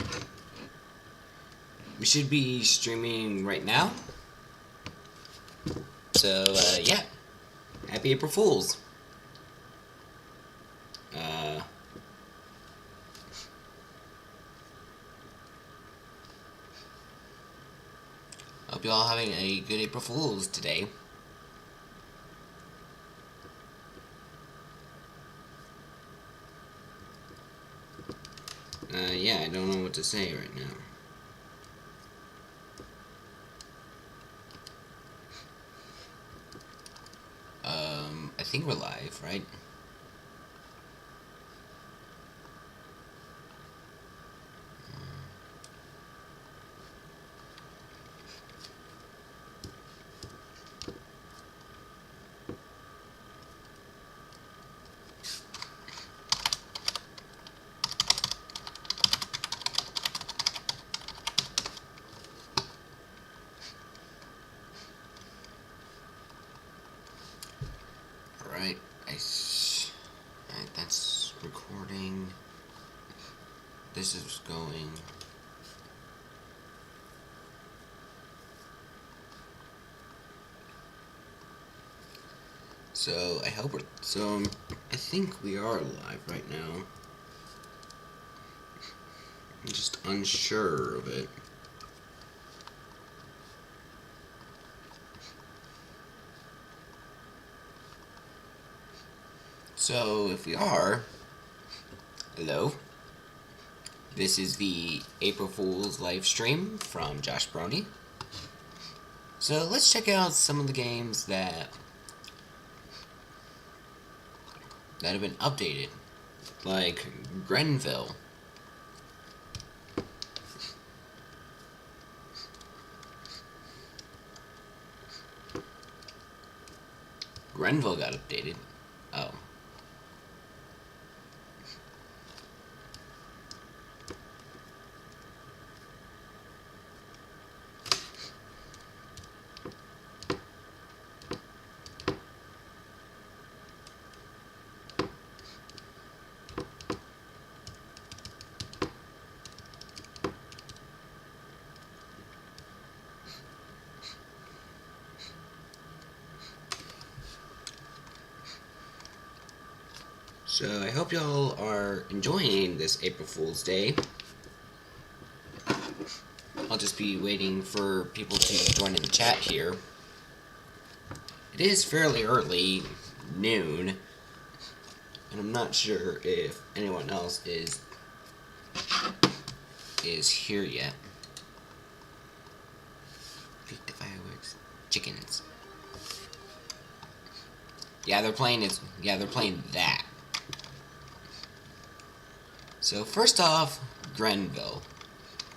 Alright. We should be streaming right now. So, yeah. Happy April Fools. Hope you all having a good April Fools today. Yeah, I don't know what to say right now. I think we're live, right? Alright, alright, that's recording. This is going. So, I hope I think we are live right now. I'm just unsure of it. So, if we are, hello. This is the April Fool's live stream from Josh Brony. So, let's check out some of the games that have been updated, like Grenville. Grenville got updated. Oh. So I hope y'all are enjoying this April Fool's Day. I'll just be waiting for people to join in the chat here. It is fairly early, noon, and I'm not sure if anyone else is here yet. Beat the fireworks. Chickens. Yeah, they're playing it. Yeah, they're playing that. So first off, Grenville.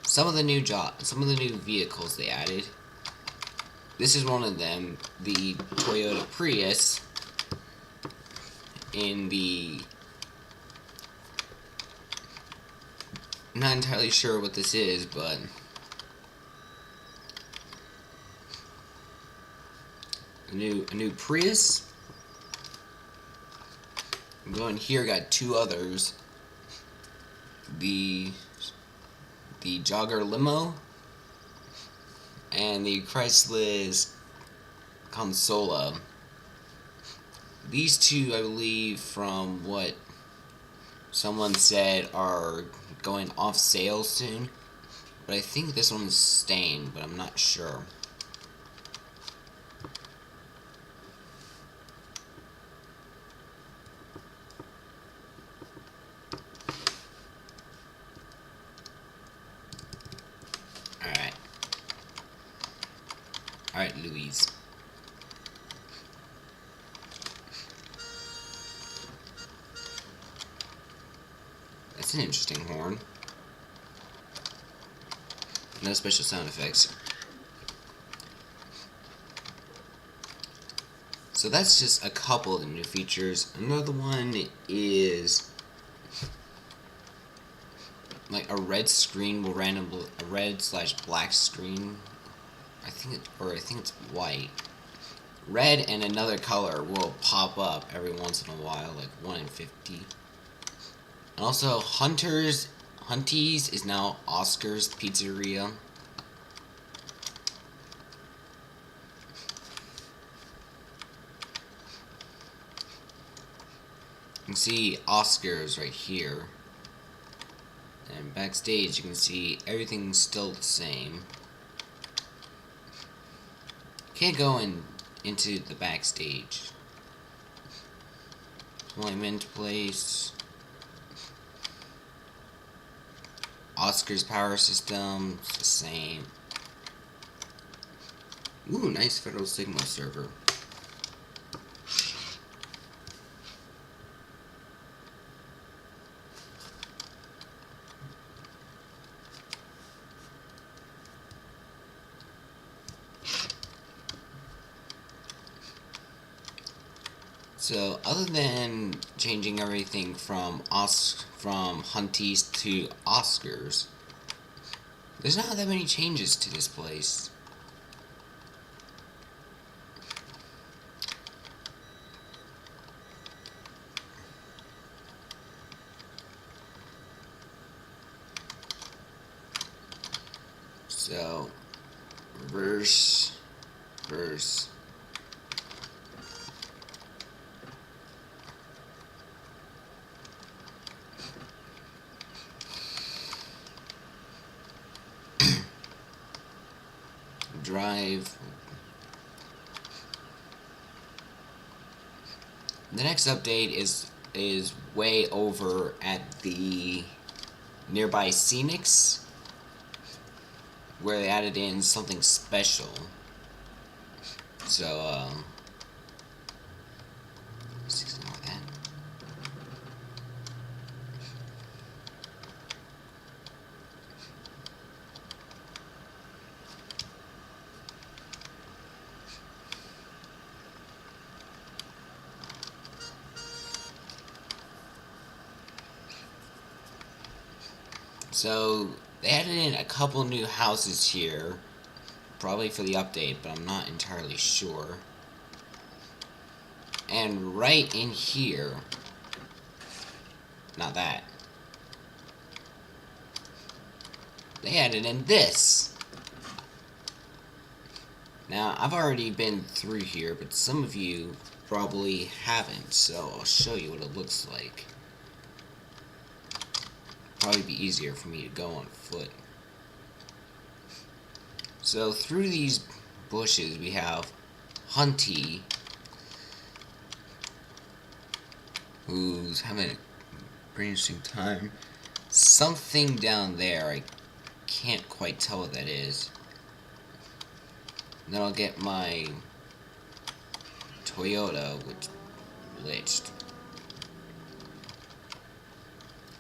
Some of the new vehicles they added. This is one of them, the Toyota Prius in the... I'm not entirely sure what this is, but a new Prius. I'm going here, got two others. The Jogger Limo and the Chrysler Consola. These two, I believe, from what someone said, are going off sale soon. But I think this one's staying, but I'm not sure. Alright, Louise. That's an interesting horn. No special sound effects. So that's just a couple of the new features. Another one is like a red screen will a red/black screen. I think it's white. Red and another color will pop up every once in a while, like 1 in 50. And also, Hunter's Hunties is now Oscar's Pizzeria. You can see Oscar's right here. And backstage you can see everything's still the same. Can't go into the backstage. Employment place. Oscar's power system, it's the same. Ooh, nice Federal Signal server. So, other than changing everything from Hunties to Oscars, there's not that many changes to this place. So, reverse. Drive. The next update is way over at the nearby Scenics, where they added in something special. So, let's ignore that. So, they added in a couple new houses here, probably for the update, but I'm not entirely sure. And right in here, not that, they added in this. Now, I've already been through here, but some of you probably haven't, so I'll show you what it looks like. Probably be easier for me to go on foot. So through these bushes we have Hunty, who's having a pretty interesting time. Something down there, I can't quite tell what that is. And then I'll get my Toyota, which glitched.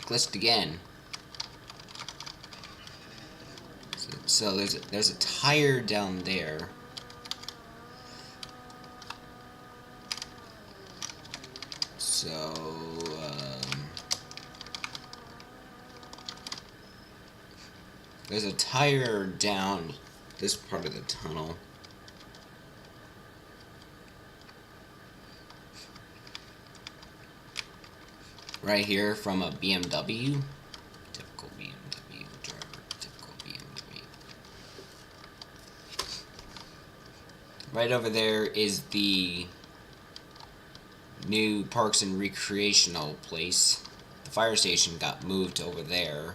Glitched again. So there's a tire down there. So there's a tire down this part of the tunnel. Right here from a BMW. Typical BMW driver. Typical BMW. Right over there is the new Parks and Recreational place. The fire station got moved over there.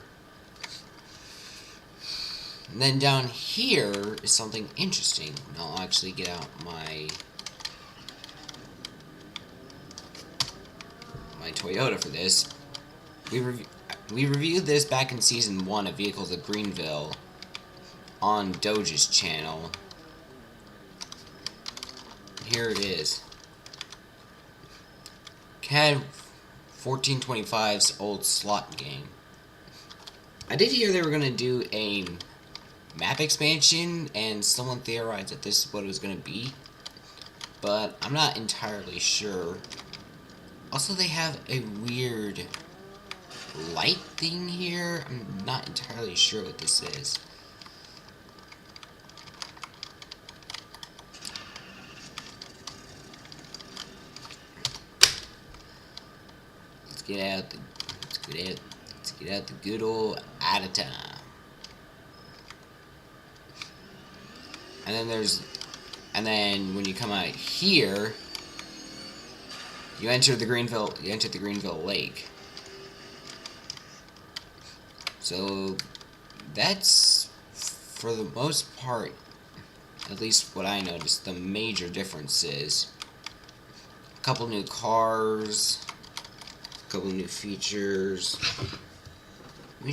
And then down here is something interesting. I'll actually get out my Toyota for this. We reviewed this back in Season 1 of Vehicles of Greenville on Doge's channel. Here it is. CAD 1425's old slot game. I did hear they were going to do a map expansion, and someone theorized that this is what it was going to be, but I'm not entirely sure. Also, they have a weird light thing here. I'm not entirely sure what this is. Let's get Get out the good old out of time. And then when you come out here, you enter the Greenville Lake. So that's, for the most part, at least what I noticed, the major differences. A couple new cars, a couple new features. I'm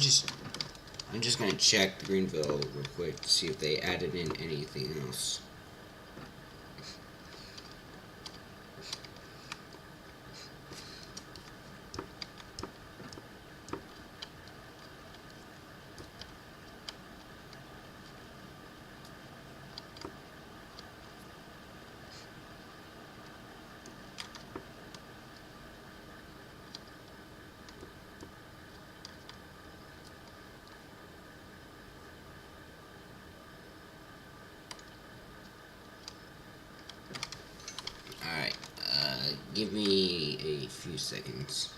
just gonna check the Greenville real quick to see if they added in anything else. Alright, give me a few seconds.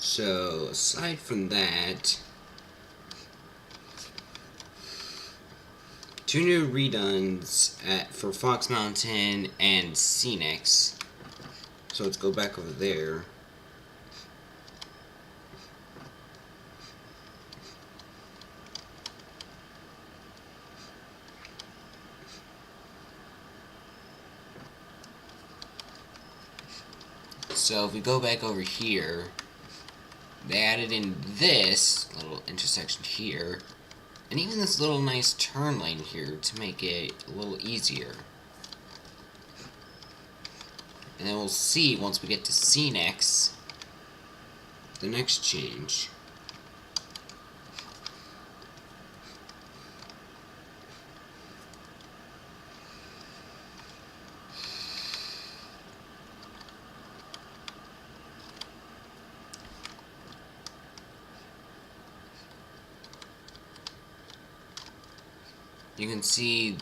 So, aside from that, 2 new reduns for Fox Mountain and Scenics. So let's go back over there. So if we go back over here, they added in this little intersection here, and even this little nice turn lane here to make it a little easier. And then we'll see, once we get to Scenics, the next change. You can see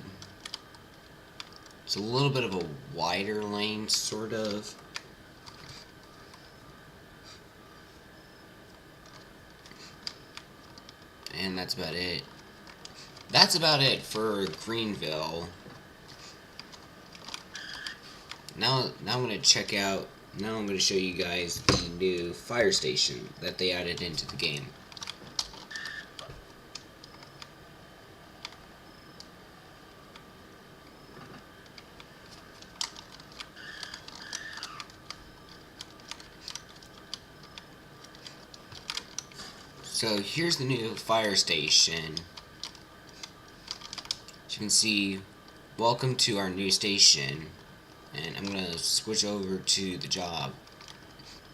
it's a little bit of a wider lane, sort of. And that's about it. That's about it for Greenville. Now I'm going to check out, now I'm going to show you guys the new fire station that they added into the game. So here's the new fire station. As you can see, welcome to our new station. And I'm gonna switch over to the job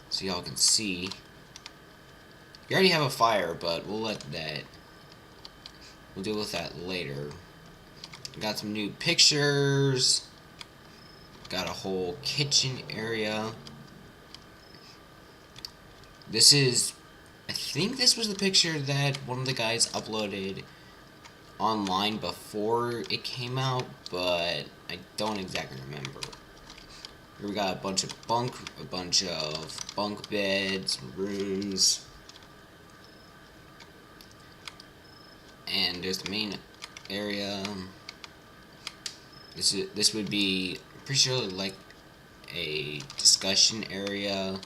so y'all can see. You already have a fire, but we'll deal with that later. Got some new pictures. Got a whole kitchen area. This is, I think this was the picture that one of the guys uploaded online before it came out, but I don't exactly remember. Here we got a bunch of bunk beds, rooms, and there's the main area. This would be, I'm pretty sure, like a discussion area.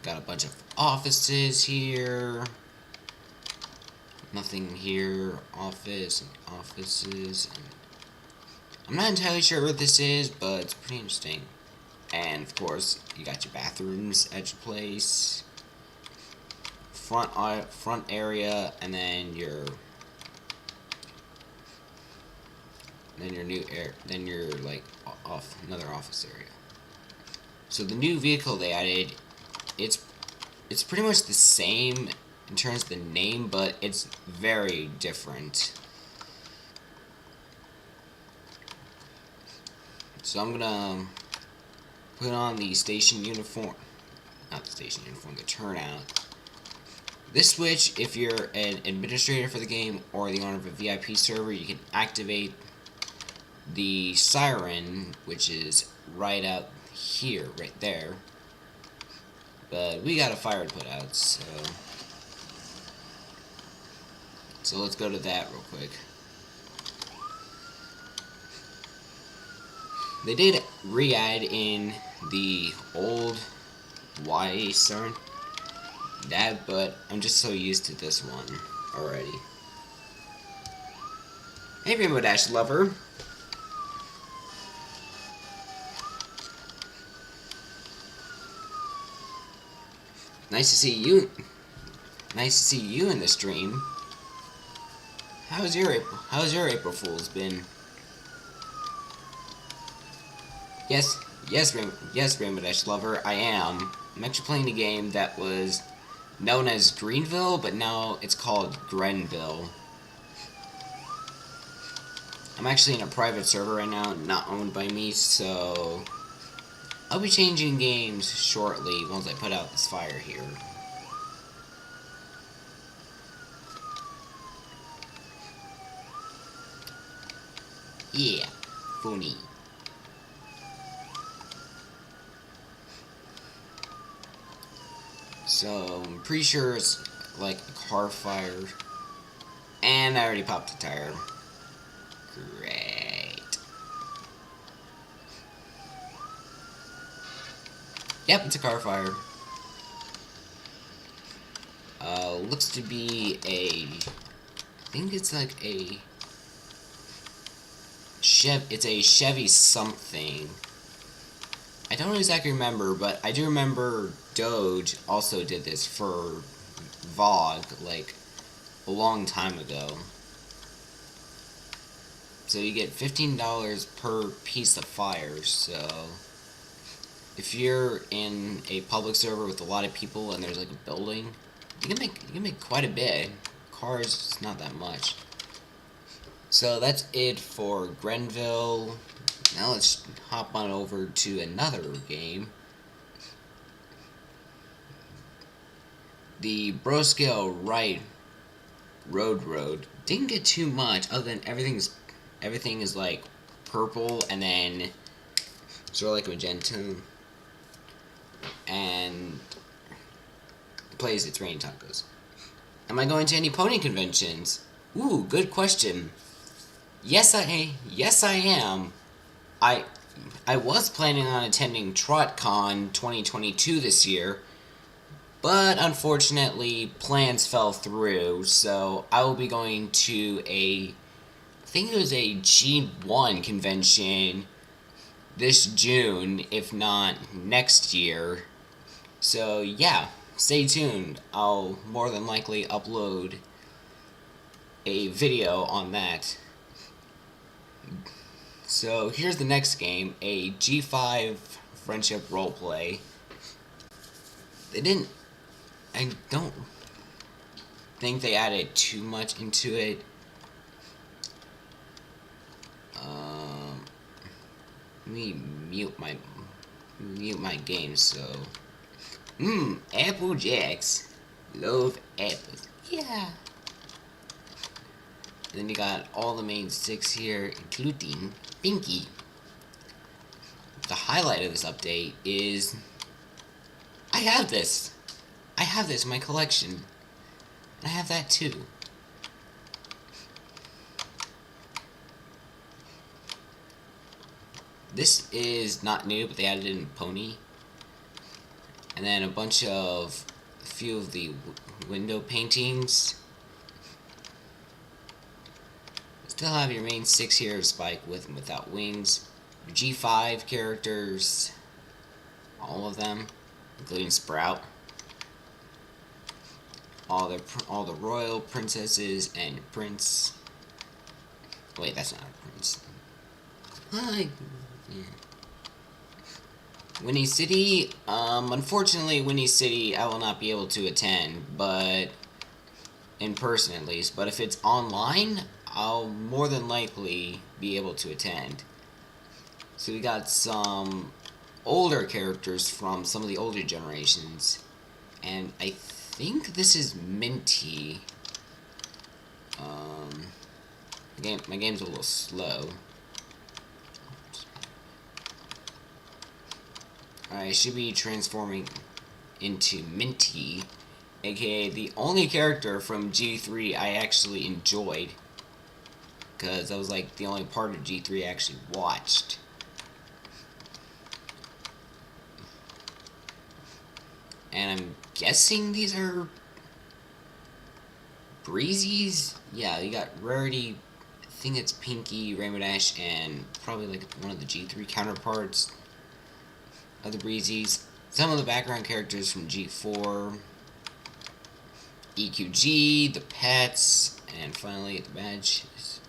Got a bunch of offices here. Nothing here. Office and offices. And I'm not entirely sure what this is, but it's pretty interesting. And of course, you got your bathrooms at your place. Front area, and then your then your new air, then your like off another office area. So the new vehicle they added, it's pretty much the same in terms of the name, but it's very different. So I'm gonna put on the station uniform, not the station uniform, the turnout. This switch, if you're an administrator for the game or the owner of a VIP server, you can activate the siren, which is right out here, right there. But we got a fire to put out, so let's go to that real quick. They did re-add in the old YA siren, but I'm just so used to this one already. Hey, Rainbow Dash lover. Nice to see you. Nice to see you in the stream. How's your April Fool's been? Yes, Rainbow Dash lover, I am. I'm actually playing a game that was known as Greenville, but now it's called Grenville. I'm actually in a private server right now, not owned by me, so I'll be changing games shortly once I put out this fire here. Yeah, funny. So, I'm pretty sure it's like a car fire. And I already popped a tire. Great. Yep, it's a car fire. Looks to be I think it's like a it's a Chevy something. I don't exactly remember, but I do remember Doge also did this for VOG, like, a long time ago. So you get $15 per piece of fire, so if you're in a public server with a lot of people and there's like a building, you can make quite a bit. Cars, it's not that much. So that's it for Grenville. Now let's hop on over to another game. The Broscale Right Road didn't get too much other than everything is like purple and then sort of like magenta, and it plays its rain tacos. Am I going to any pony conventions? Ooh, good question. Yes, I am. I was planning on attending TrotCon 2022 this year, but unfortunately plans fell through, so I will be going to I think it was a G1 convention this June, if not next year. So yeah, stay tuned. I'll more than likely upload a video on that. So here's the next game, a G5 friendship roleplay. I don't think they added too much into it. Let me mute my game, so. Apple Jacks. Love apples. Yeah. Then you got all the main 6 here, including Pinky. The highlight of this update is I have this in my collection. I have that too. This is not new, but they added in Pony. And then a few of the window paintings. Still have your main 6 here, Spike with and without wings. Your G5 characters, all of them, including Sprout. All the royal princesses and prince. Wait, that's not a prince. Hi. Yeah. Winnie City, unfortunately, Winnie City, I will not be able to attend, but in person at least. But if it's online, I'll more than likely be able to attend. So we got some older characters from some of the older generations, and I think this is Minty. My game's a little slow. I should be transforming into Minty, aka the only character from G3 I actually enjoyed, because that was like the only part of G3 I actually watched. And I'm guessing these are Breezies? Yeah, you got Rarity, I think it's Pinky, Rainbow Dash, and probably like one of the G3 counterparts of the Breezies. Some of the background characters from G4, EQG, the pets, and finally the badges.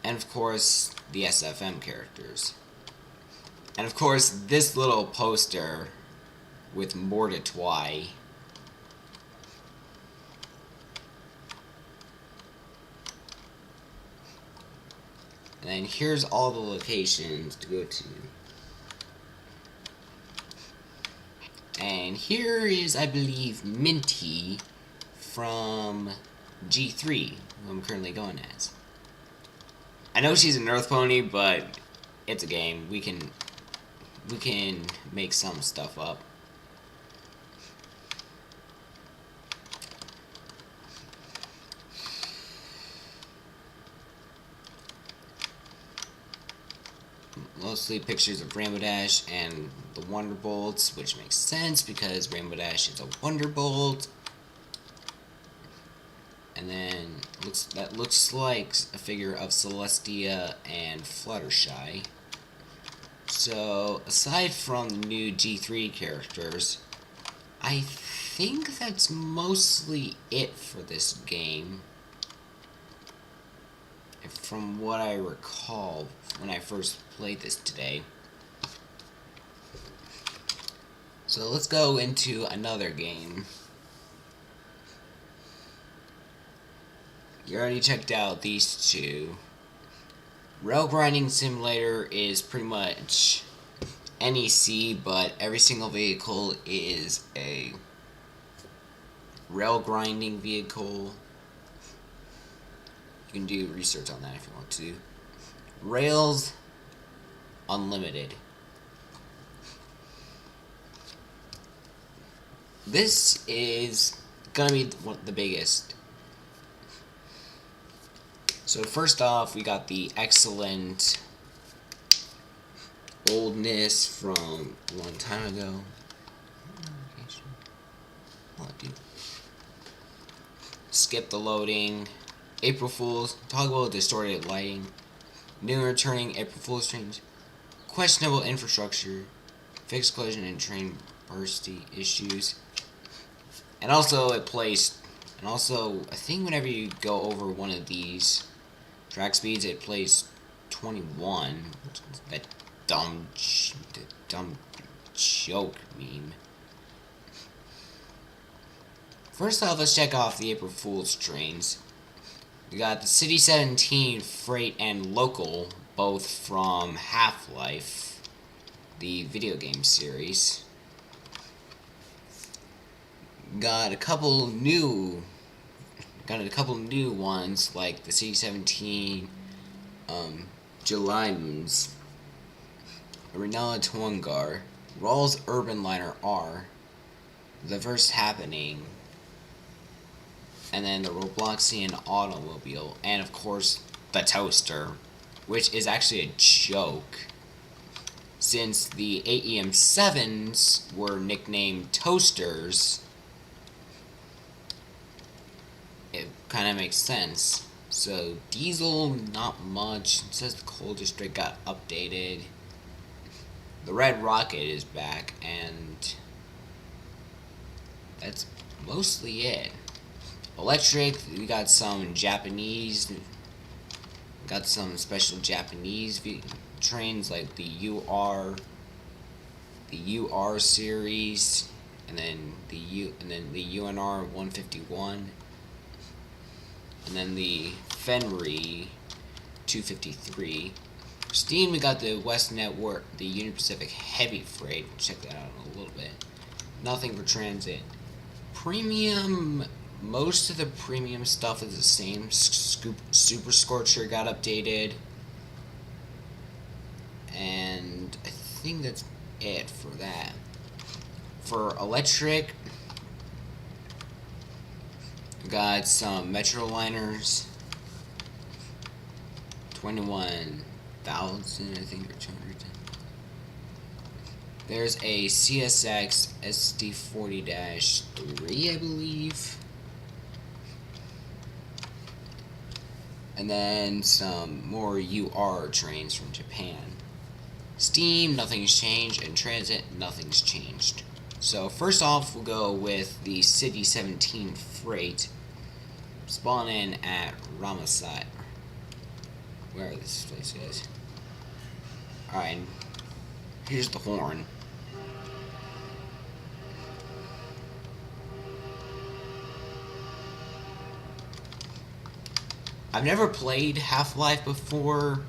And of course, the SFM characters. And of course, this little poster with more to Twy. And then here's all the locations to go to. And here is, I believe, Minty from G3, who I'm currently going as. I know she's an Earth Pony, but it's a game. We can make some stuff up. Mostly pictures of Rainbow Dash and the Wonderbolts, which makes sense because Rainbow Dash is a Wonderbolt. And then that looks like a figure of Celestia and Fluttershy. So aside from the new G3 characters, I think that's mostly it for this game. From what I recall when I first played this today. So let's go into another game. You already checked out these two. Rail Grinding Simulator is pretty much NEC, but every single vehicle is a rail grinding vehicle. You can do research on that if you want to. Rails Unlimited. This is gonna be the biggest. So first off, we got the excellent oldness from a long time ago. Oh, dude. Skip the loading. April Fools, toggle distorted lighting, new and returning April Fool's trains, questionable infrastructure, fixed collision and train bursty issues, and also I think whenever you go over one of these track speeds, it plays 21, that dumb joke meme. First off, let's check off the April Fool's trains. We got the City 17 Freight and Local, both from Half-Life, the video game series. Got a couple new ones like the City 17 Jalims, Renella Twangar, Rawls Urban Liner R, The First Happening, and then the Robloxian Automobile, and of course, the Toaster, which is actually a joke, since the AEM7s were nicknamed Toasters. It kind of makes sense. So, Diesel, not much. It says the Coal District got updated. The Red Rocket is back, and that's mostly it. Electric, we got some Japanese, got some special Japanese trains like the UR series, and then the UNR 151, and then the Fenry 253. For Steam, we got the West Network, the Union Pacific Heavy Freight. We'll check that out in a little bit. Nothing for transit. Premium, most of the premium stuff is the same. Super Scorcher got updated. And I think that's it for that. For electric, we got some Metro liners. 21,000, I think, or 210. There's a CSX SD40-3, I believe. And then some more UR trains from Japan. Steam, nothing's changed, and transit, nothing's changed. So first off, we'll go with the City 17 freight. Spawn in at Ramasai. Where this place is. Alright, here's the horn. I've never played Half-Life before,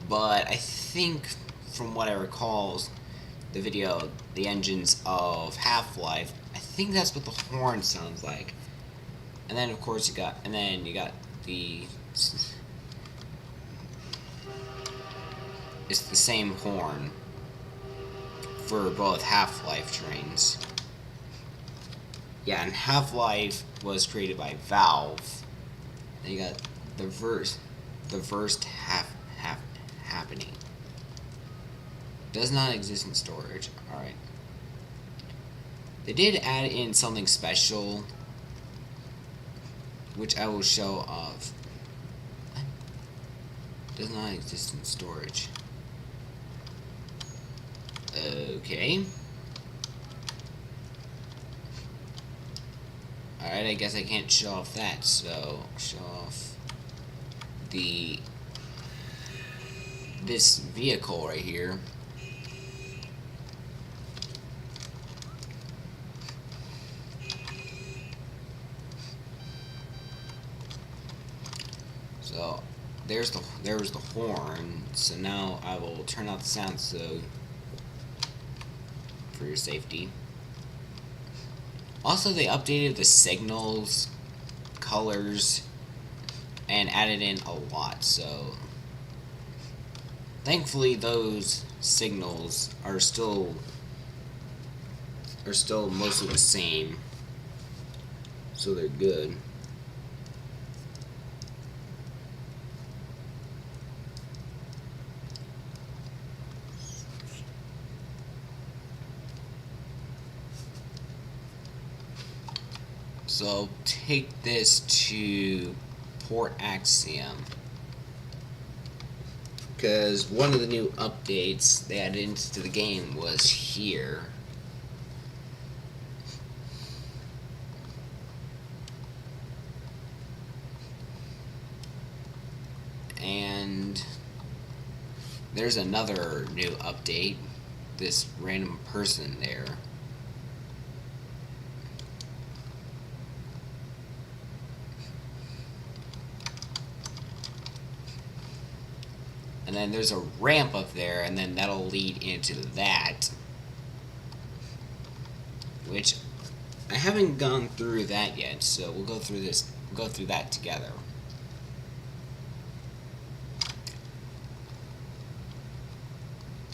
but I think from what I recall, the video, the engines of Half-Life, I think that's what the horn sounds like. And then of course you got the, it's the same horn for both Half-Life trains. Yeah, and Half-Life was created by Valve. Then you got the verse happening. Does not exist in storage. Alright. They did add in something special, which I will show off. Does not exist in storage. Okay. Alright, I guess I can't show off that, so I'll show off this vehicle right here. So there was the horn. So now I will turn out the sound so for your safety. Also, they updated the signals, colors, and added in a lot, so thankfully those signals are still mostly the same, so they're good. So take this to Port Axiom, because one of the new updates they added into the game was here. And there's another new update, this random person there. And then there's a ramp up there, and then that'll lead into that. Which I haven't gone through that yet, so we'll go through that together.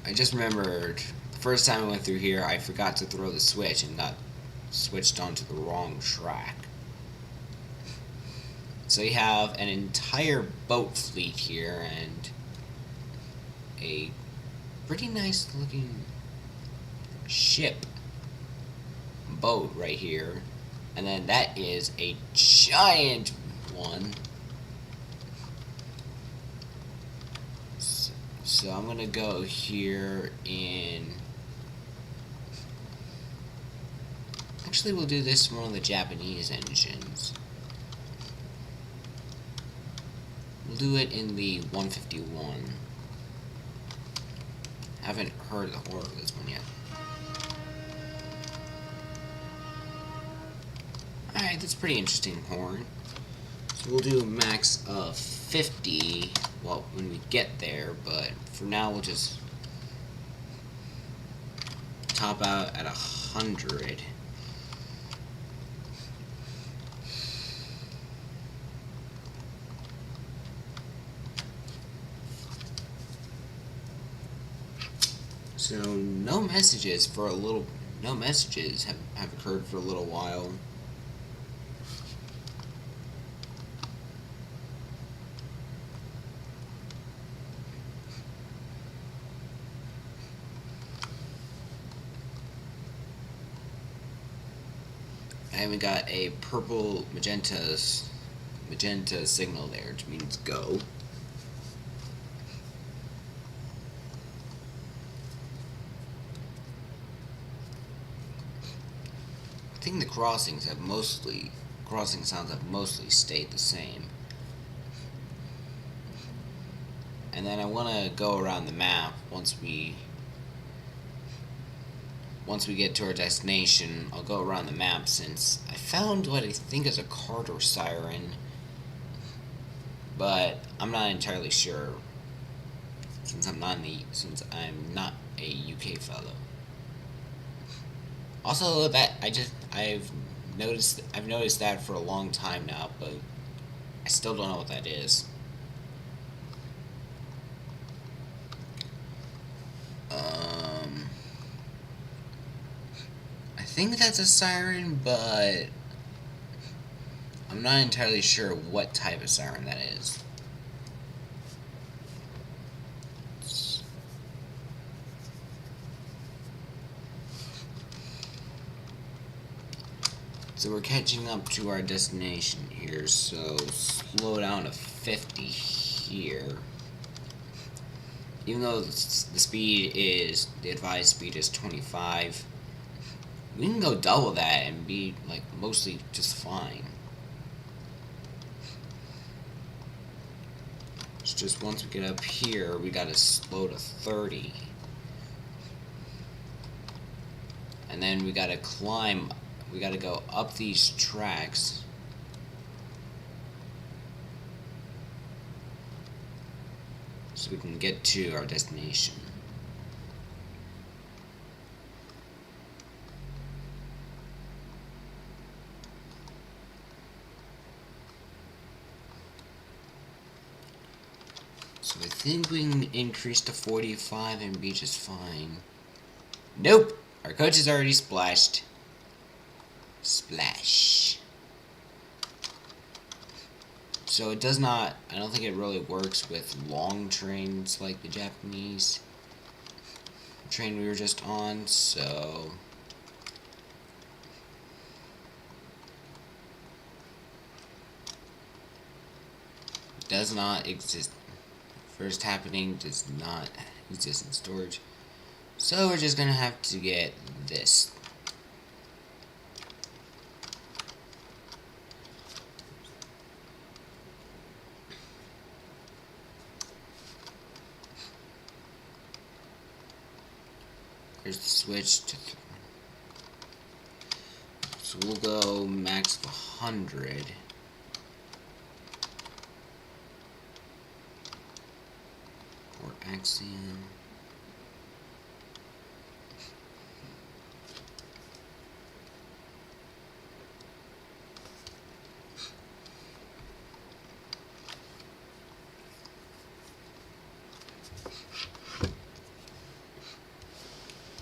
I just remembered the first time I went through here, I forgot to throw the switch and got switched onto the wrong track. So you have an entire boat fleet here, and a pretty nice looking boat right here, and then that is a giant one. So I'm gonna go here in, actually we'll do this one of the Japanese engines. We'll do it in the 151. haven't heard the horror of this one yet. Alright, that's pretty interesting horn. So we'll do a max of 50, well, when we get there, but for now we'll just top out at 100. So no messages have occurred for a little while. I haven't got a purple magenta signal there, which means go. I think the crossing sounds have mostly stayed the same. And then I want to go around the map once we get to our destination. I'll go around the map since I found what I think is a Carter siren, but I'm not entirely sure since I'm not a UK fellow. Also, that I've noticed that for a long time now, but I still don't know what that is. I think that's a siren, but I'm not entirely sure what type of siren that is. So we're catching up to our destination here, so slow down to 50 here. Even though the advised speed is 25, we can go double that and be like mostly just fine. It's just once we get up here, we gotta slow to 30. And then we gotta climb. We gotta go up these tracks. So we can get to our destination. So I think we can increase to 45 and be just fine. Nope! Our coach is already splashed. Splash. So it does not, I don't think it really works with long trains like the Japanese train we were just on, so it does not exist. First happening does not exist in storage. So we're just gonna have to get this. There's the switch to so we'll go max of 100. Or axiom.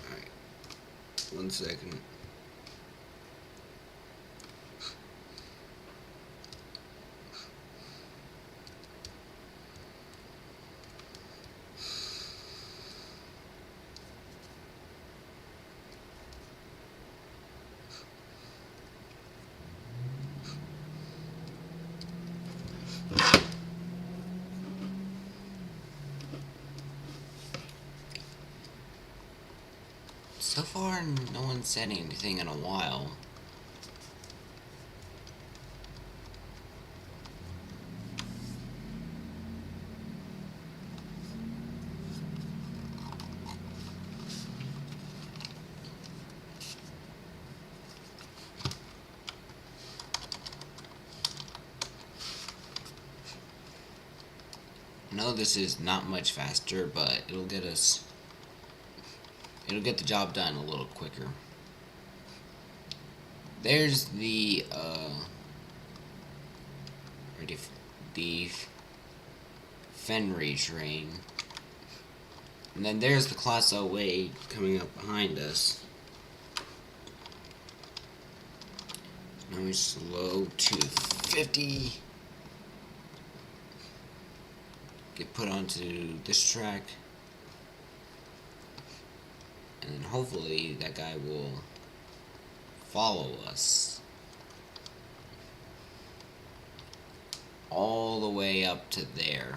Alright. 1 second. So far, no one said anything in a while. know this is not much faster, but it'll get us... It'll get the job done a little quicker. There's the Fenry train. And then there's the Class 08 coming up behind us. Now we slow to 50. Get put onto this track. And then hopefully that guy will follow us all the way up to there.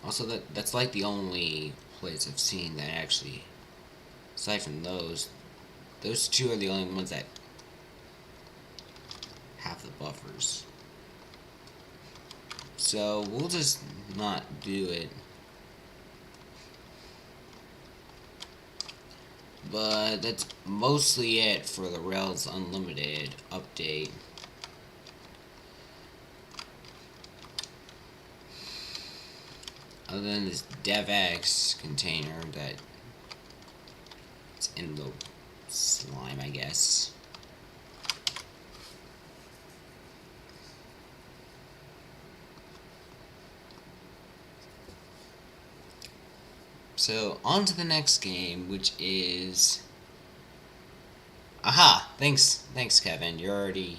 Also, that's like the only place I've seen that actually, aside from those two are the only ones that have the buffers. So we'll just not do it. But that's mostly it for the Rails Unlimited update. Other than this DevX container that it's in the slime, I guess. So, on to the next game, which is... Aha! Thanks, Kevin. You're already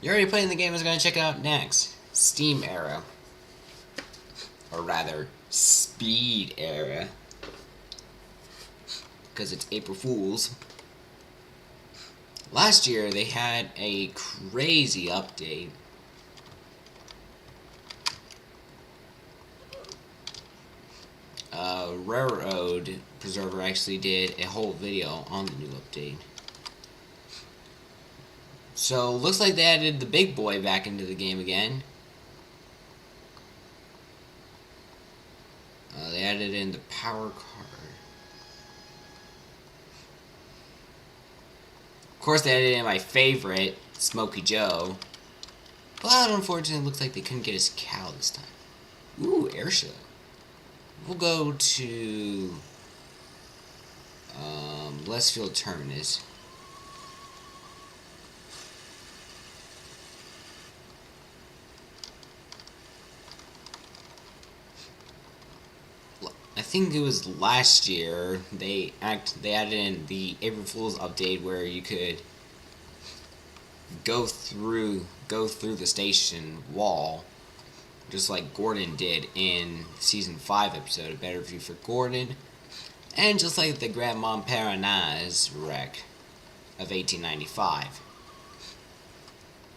playing the game I was going to check out next. Steam Era. Or rather, Speed Era. Because it's April Fool's. Last year, they had a crazy update. Railroad Preserver actually did a whole video on the new update. So, looks like they added the big boy back into the game again. They added in the power car. Of course, they added in my favorite, Smokey Joe. But unfortunately, it looks like they couldn't get his cow this time. Ooh, air show. We'll go to Blessfield Terminus. I think it was last year they added in the April Fool's update where you could go through the station wall, just like Gordon did in Season 5 episode, A Better View for Gordon, and just like the Grand Montparnasse wreck of 1895.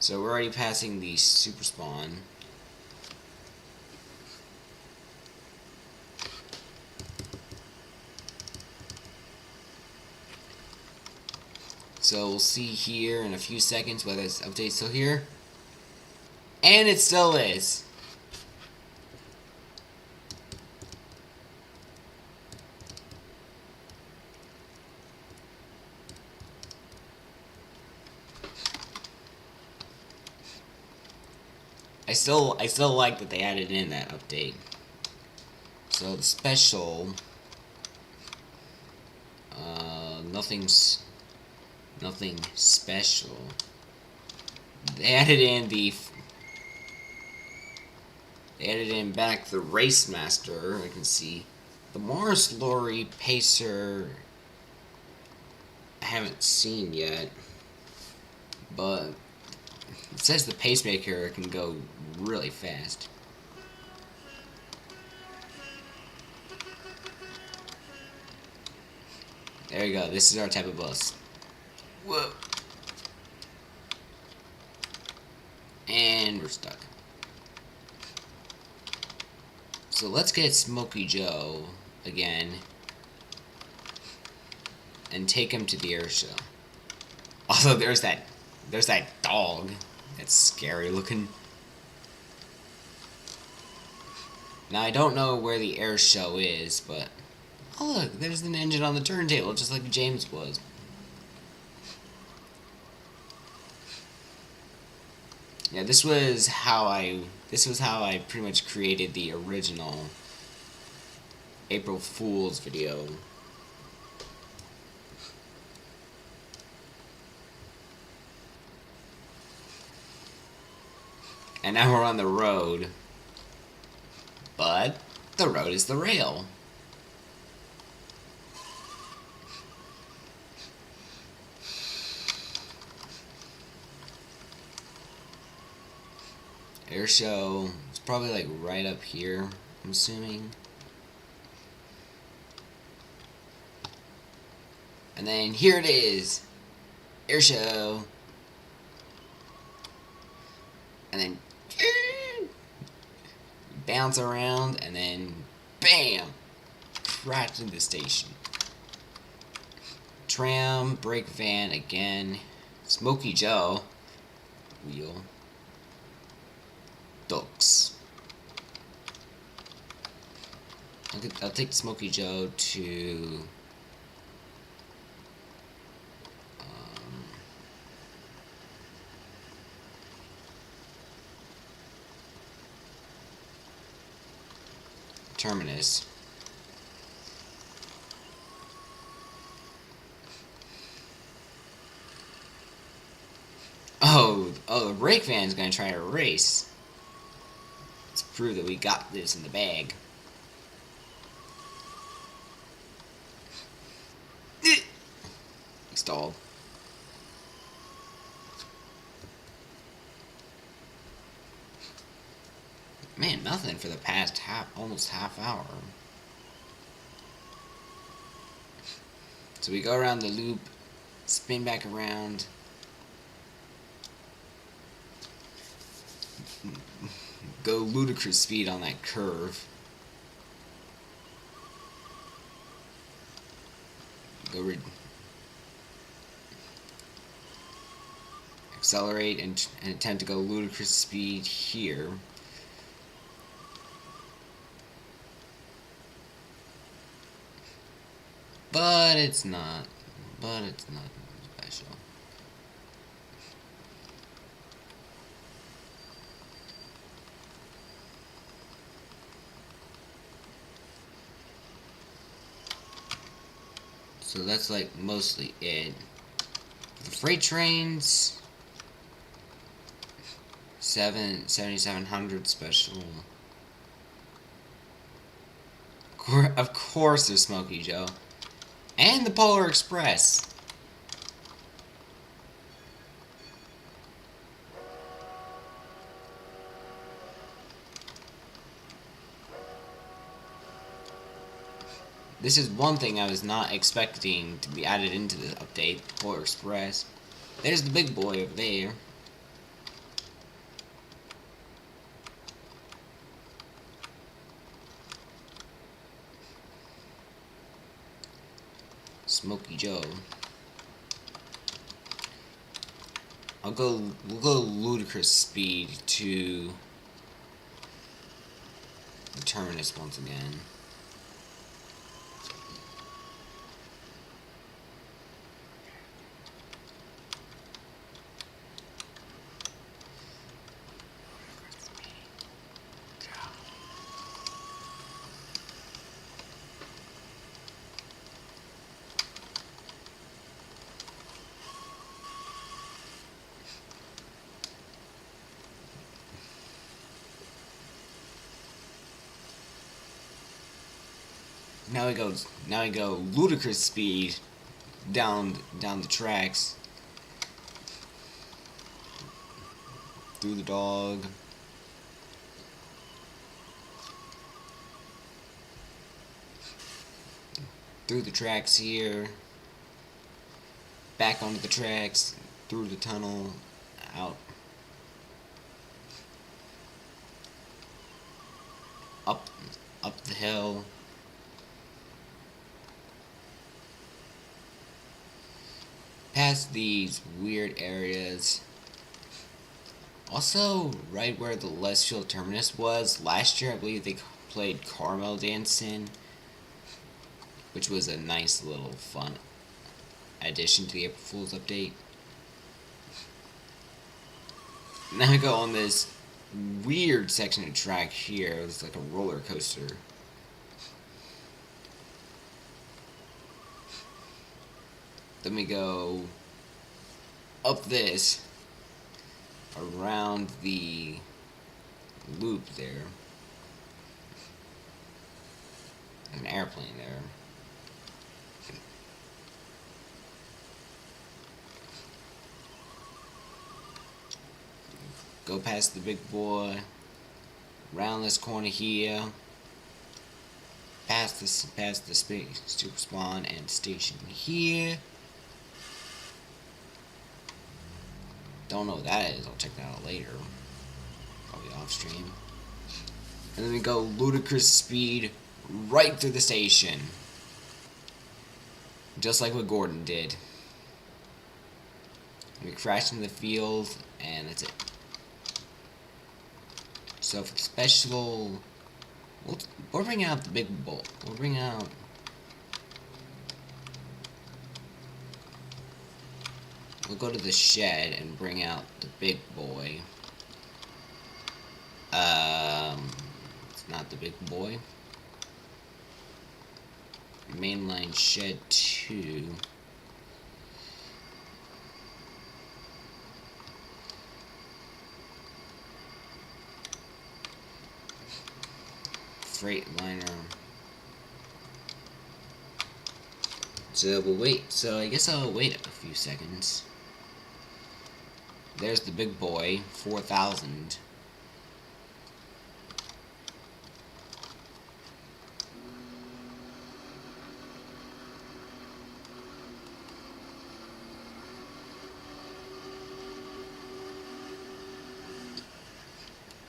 So we're already passing the super spawn. So we'll see here in a few seconds whether this update's still here. And it still is. I still like that they added in that update. So the special, nothing special. They added in back the Race Master. I can see the Morris Lorry Pacer. I haven't seen yet, but it says the pacemaker can go really fast. There you go. This is our type of bus. Whoa. And we're stuck. So let's get Smokey Joe again and take him to the air show. Also, there's that dog. That's scary looking. Now I don't know where the air show is, but Oh look, there's an engine on the turntable, just like James was. Yeah, this was how I pretty much created the original April Fool's video. And now we're on the road. But the road is the rail. Air show. It's probably like right up here, I'm assuming. And then here it is. Air show. And then bounce around and then bam! Crash into the station. Tram, brake van again. Smokey Joe. Wheel. Ducks. I'll take Smokey Joe to Terminus. The brake van's gonna try to race. Let's prove that we got this in the bag. Stalled. Man, nothing for the past almost half hour. So we go around the loop, spin back around. Go ludicrous speed on that curve. Accelerate and attempt to go ludicrous speed here. But it's not special. So that's like mostly it. The freight trains, 7700 special. Of course there's Smokey Joe. And the Polar Express. This is one thing I was not expecting to be added into the update, Polar Express. There's the big boy over there. Smokey Joe. We'll go ludicrous speed to the terminus once again. Now we go ludicrous speed down the tracks. Through the dog. Through the tracks here. Back onto the tracks. Through the tunnel. Out. Up the hill. Past these weird areas. Also, right where the Lesfield Terminus was, last year I believe they played Carmel Dancing. which was a nice little fun addition to the April Fool's update. Now I go on this weird section of track here. It's like a roller coaster. Then we go up this, around the loop there. An airplane there. Go past the big boy, round this corner here, past the space super spawn and station here. Don't know what that is. I'll check that out later. Probably off stream. And then we go ludicrous speed right through the station, just like what Gordon did. We crash in the field, and that's it. So for the special, we'll bring out the big bull. We'll bring out. We'll go to the shed and bring out the big boy. It's not the big boy. Mainline shed 2. Freightliner. So we'll wait. So I guess I'll wait a few seconds. There's the big boy, 4,000.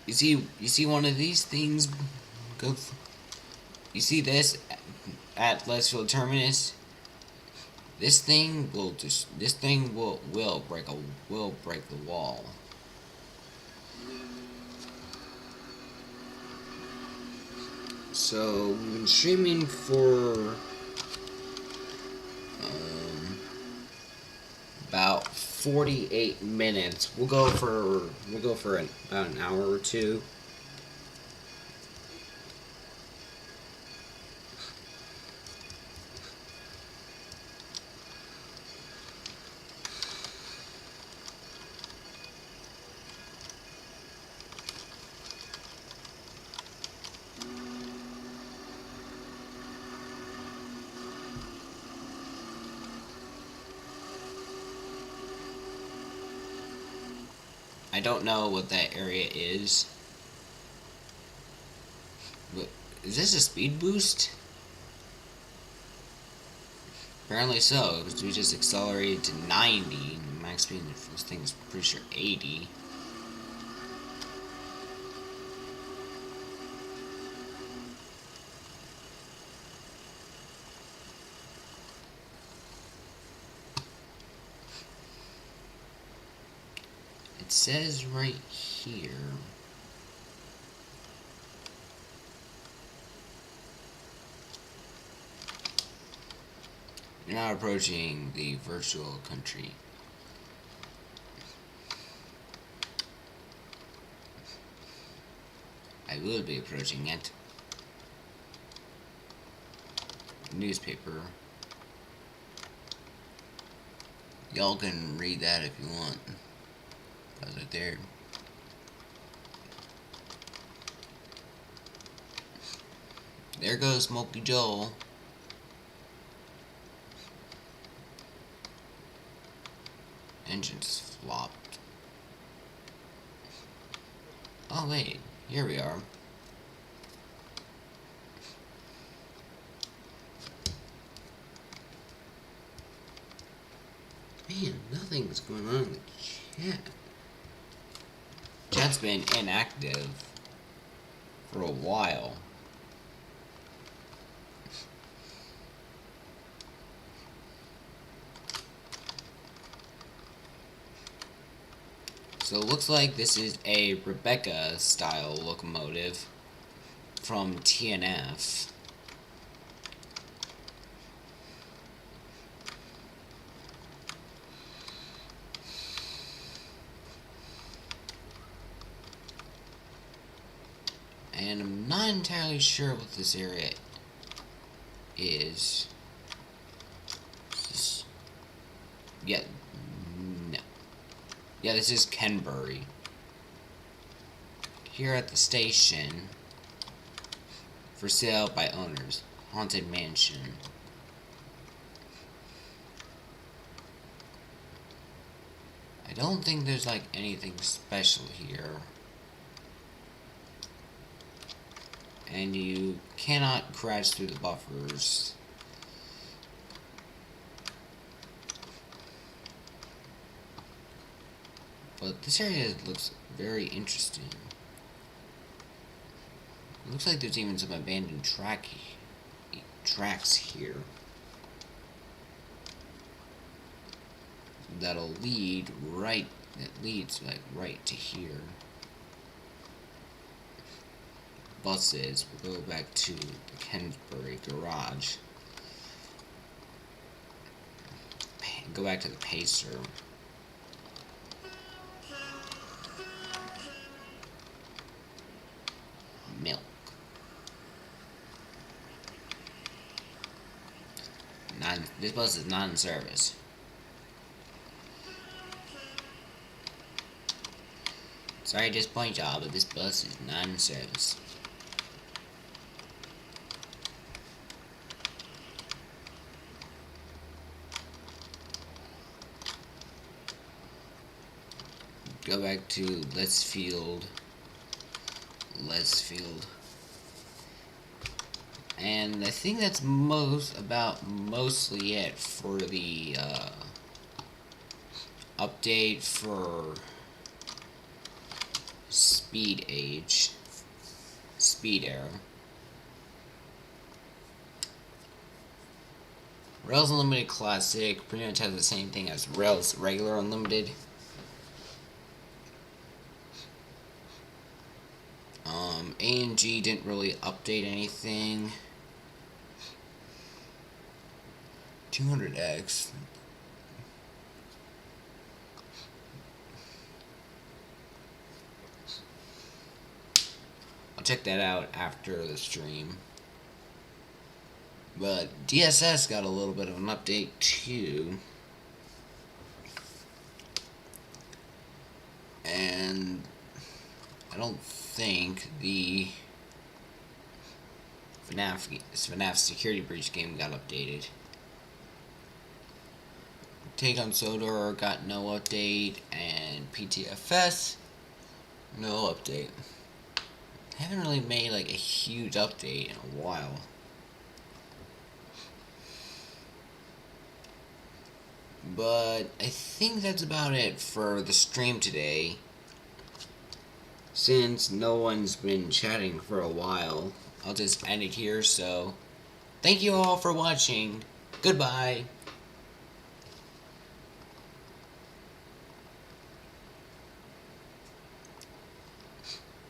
You see one of these things go. You see this at Lesfield Terminus. This thing will break the wall. So we've been streaming for about 48 minutes. We'll go for about an hour or two. I don't know what that area is. But is this a speed boost? Apparently so, because we just accelerated to 90. Max speed for this thing is pretty sure 80. It says right here. You're now approaching the virtual country. I will be approaching it. Newspaper. Y'all can read that if you want. That's right there. There goes Smokey Joel. Engine's flopped. Oh wait, here we are. Man, nothing's going on in the chat. Chat's been inactive for a while. So it looks like this is a Rebecca style locomotive from TNF. And I'm not entirely sure what this area is. Yeah, no. Yeah, this is Kenbury. Here at the station, for sale by owners, Haunted Mansion. I don't think there's like anything special here. And you cannot crash through the buffers. But this area looks very interesting. It looks like there's even some abandoned tracks here that'll lead right. That leads like right to here. Buses. We'll go back to the Kensbury garage. Go back to the Pacer. Milk. This bus is not in service. Sorry to disappoint y'all, but this bus is not in service. Go back to Lesfield. And I think that's mostly it for the update for Speed Era. Rails Unlimited Classic pretty much has the same thing as Rails Regular Unlimited. A&G didn't really update anything. 200X. I'll check that out after the stream. But DSS got a little bit of an update too. And I don't think the FNAF Security Breach game got updated. Take on Sodor got no update, and PTFS, no update. I haven't really made like a huge update in a while. But I think that's about it for the stream today. Since no one's been chatting for a while, I'll just end it here, so thank you all for watching. Goodbye.